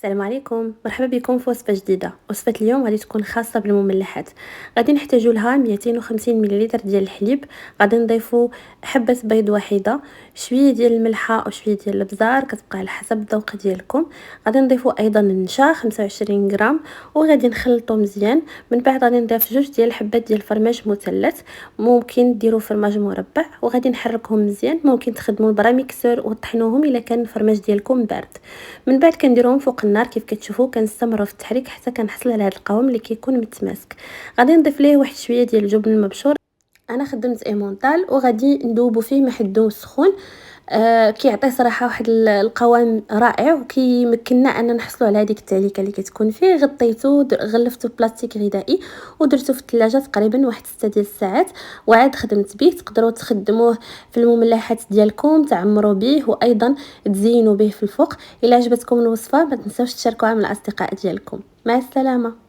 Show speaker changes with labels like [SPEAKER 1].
[SPEAKER 1] السلام عليكم، مرحبا بكم في وصفه جديده. وصفه اليوم غادي تكون خاصه بالمملحات. غادي نحتاجوا لها 250 ملل ديال الحليب، غادي نضيفوا حبه بيض واحده، شويه ديال الملحه او شويه ديال الابزار كتبقى على حسب الذوق ديالكم. غادي نضيفوا ايضا النشا 25 غرام، وغادي نخلطو مزيان. من بعد غادي نضيف جوج ديال الحبات ديال الفرماج مثلث، ممكن ديروا فرماج مربع، وغادي نحركهم مزيان. ممكن تخدموا البراميكسور وتطحنوهم الا كان الفرماج ديالكم بارد. من بعد كنديروهم فوق النار كيف كتشوفوا، كنستمروا في التحريك حتى كنحصل على هذا القوام اللي كيكون متماسك. غادي نضيف ليه واحد شويه ديال الجبن المبشور، انا خدمت ايمونطال، وغادي ندوبو فيه مع الدو سخون. كيعطي صراحه واحد القوام رائع، وكيمكننا ان نحصلوا على هذيك التعليكه اللي كتكون فيه. غطيته غلفته بلاستيك غذائي ودرته في الثلاجه تقريبا واحد 6 ديال الساعات، وعاد خدمت به. تقدروا تخدموه في المملحات ديالكم، تعمروا به وايضا تزينوا به في الفوق. الا عجبتكم الوصفه ما تنساوش تشاركوها مع الاصدقاء ديالكم. مع السلامه.